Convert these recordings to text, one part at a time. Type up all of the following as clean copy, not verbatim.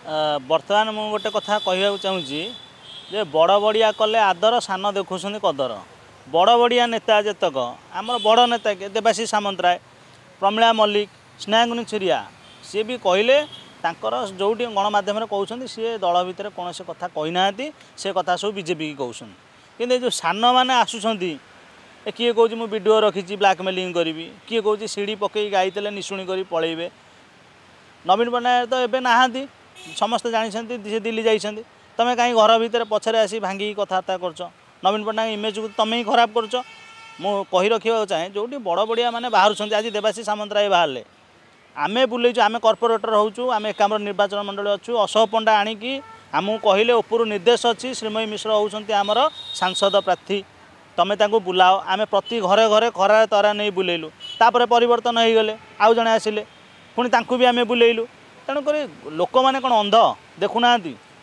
बर्तमान मु गोटे कथा कहवाक चाहूँगी जे बड़ बड़िया कले आदर सान देखुं कदर बड़ बड़िया नेता जेतक आमर बड़ नेता के देवाशीष सामंतराय प्रमिला मल्लिक स्नेहांगिनी छुरिया सी भी कहले जो गणमाध्यम कहते सी दल भितर कौन से कथा कहीना से कथा सब बीजेपी की कहते कि जो सान मैंने आसुँच किए कौच मु वीडियो रखी ब्लाकमेलिंग करी किए कौच सीढ़ी पकई गाईते निशुणी कर पलैबे नवीन पट्टनायक तो एवं नहांती समस्ते जानते से दिल्ली जाइए तुम कहीं घर भितर पछरे आसी भांगी कथबार्ता कर नवीन पट्टनायक इमेज को तुम ही खराब कर कही रखा चाहे जो बड़ बड़िया मैंने बाहर आज देवाशीष सामंतराय बाहर आमे बुलेचु आमे कॉर्पोरेटर होचु आमे एकाम्र निर्वाचन मंडल अच्छु अशोक पंडा आणिकी आमको कहले उपरू निर्देश अच्छी श्रीमयी मिश्र होउछन्ति आमर सांसद प्रार्थी तमें तांको बुलाओ आमे प्रति घरे घरे खरा तरा नहीं बुलेलु तापर परिवर्तन हो गले आउ जणे आसिले पुणी तांको भी आमे बुलेलु तेणुक लोक मैंने कौन अंध देखुना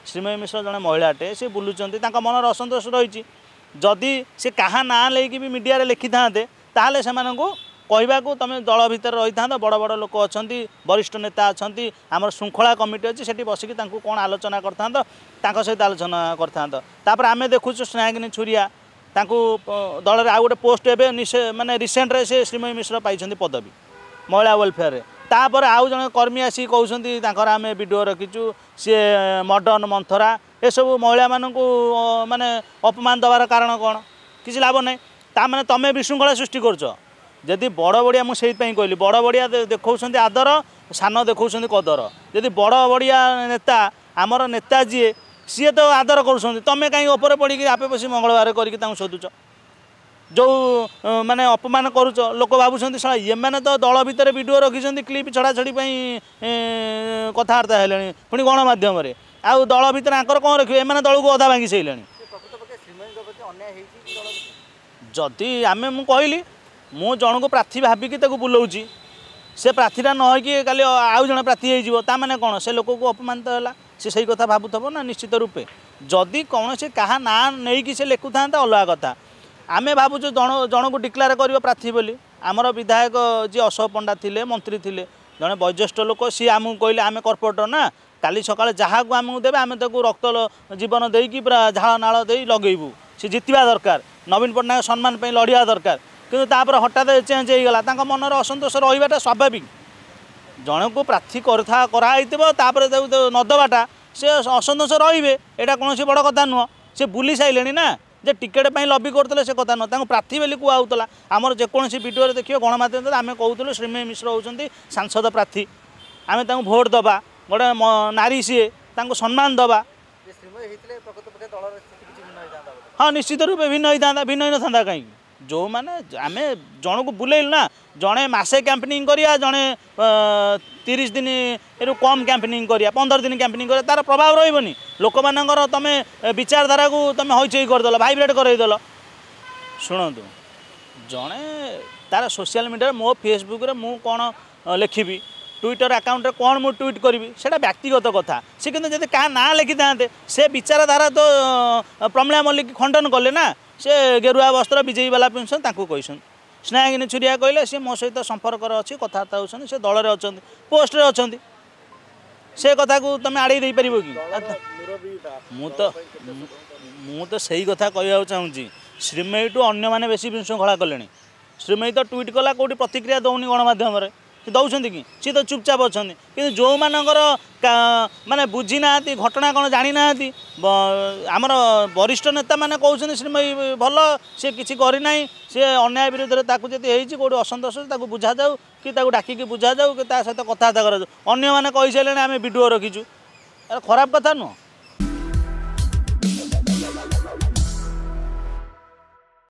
श्रीमयी मिश्र जड़े महिलाटे सी बुलूँ मनर असंतोष रही जदि से क्या ना लेकिन भी मीडिया लिखि था ताहले से कहवा तुम दल भितर रही था बड़ बड़ लोक अच्छा वरिष्ठ नेता अच्छा आम श्रृंखला कमिटी अच्छी से बसिक कौन आलोचना कर सहित आलोचना कर आम देखु स्नेहांगिनी छुरिया दल आउ गोटे पोस्ट एवं मानने रिसेंट्रे से श्रीमयी मिश्र पाई पदवी महिला वेलफेयर तापर आउ जन कर्मी आसी कहते आम वीडियो रखीचु सी मॉडर्न मंथरा ये सब महिला मानू माने अपमान दबार कारण कौन किसी लाभ ना ताने तुम विशृंखला सृष्टि करदी बड़ बड़िया मुझे कहली बड़ बड़िया देखा आदर सान देखा कदर जदि बड़ बड़िया नेता आमर नेता जी सी तो आदर कर तुम कहीं उपर पड़ी आपे बस मंगलवार करके शोधुच जो माने अपमान करुच लोक भावुं साला ये मैंने तो दल भितर वीडियो रखी क्लिप छड़ा छड़ी कथबार्ता है पुणी गणमाध्यम आउ दल भितर आंकर कौन रखिए एम दल को अधा भांगी सारे जदि आम कहली मु जन को प्रार्थी भाविकी बुलाऊँगी से प्रार्थीटा न होगी काली आउ जन प्रार्थी होने कौन से लोक को अपमानित है सी सही कथा भावुव ना निश्चित रूपे जदि कौन से क्या ना नहीं से लिखु था अलग कथा आमे भावुँ जन को डिक्लेयर कर प्रार्थी बोली आमर विधायक जी अशोक पंडा थिले मंत्री थिले जड़े वयोज्येष्ठ लोक सी आमको कहले आम कॉर्पोरेटर ना काली सकाଳେ जहाँ को आमको देवे आम रक्त जीवन देकी पूरा झाड़ नाल दे लगेबू सी जितवा दरकार नवीन पट्टनायक सम्मान पे लड़िया दरकार किंतु तापर हठात चेंज हो गला मनर असंतोष रहीटा स्वाभाविक जन को प्रार्थी कराइपर नदबाटा से असंतोष रे यहाँ कौन बड़ कथा नुह से बुली सारे ना जे टिकेट पर लबी करते से कथा नुह प्रार्थी बोली कहला आमर जेकोसी वीडियो देखिए गणमाध्यम आम कहूँ श्रीमयी मिश्र होती सांसद प्रार्थी आम भोट दबा गोटे नारी सी सम्मान दबा हाँ निश्चित रूप भिन्न होता भिन्न ही ना कहीं जो मैंने आम जन को बुलेलु ना जड़े मसे कैंपेनिंग करिया जड़े 30 दिन रु कम कैंपेनिंग करिया 15 दिन कैंपेनिंग करिया तार प्रभाव रही लोक मानकर तुम विचारधारा को तुम हईचई करदेल भाइब्रेट करदेल शुणु जड़े तार सोशल मीडिया मो फेसबुक रे मु कौन लिखी ट्विटर अकाउंट रे कौन मु ट्वीट करी से व्यक्तिगत कथा सी कि जब क्या ना लिखि था से विचारधारा तो प्रमिला मल्लिक खंडन कले ना से गेरुआ वस्त्र विजयी वाला पिंधुन कहीसन स्नेहांगिनी छुरिया कहले सी मो सहित संपर्क अच्छी कथबार्ता होती से दल में अच्छा पोस्ट रे अच्छा से कथा को तुम आड़े दे पार कि मु तो सही कथा कहवा चाहूँगी श्रीमयी टू अन्य मैंने बेसी विशृंखला कले श्रीमयी तो ट्वीट कला कौटी प्रतिक्रिया दौनी गणमाध्यम दौरान कि सी तो चुपचाप अच्छा कि जो मानकर माने बुझी ना घटना कौन जानी ना आमर वरिष्ठ नेता मैंने कहते श्रीमयी भल सी किसी करना सी अन्याय विरुद्ध में कौटी कौटी असंतोष बुझा जाऊ कि डाकिकी बुझा जाऊ कि सहित कथबार्ता कर अन्य मैंने कही सारे आम वीडियो रखीचु खराब कथा नुह।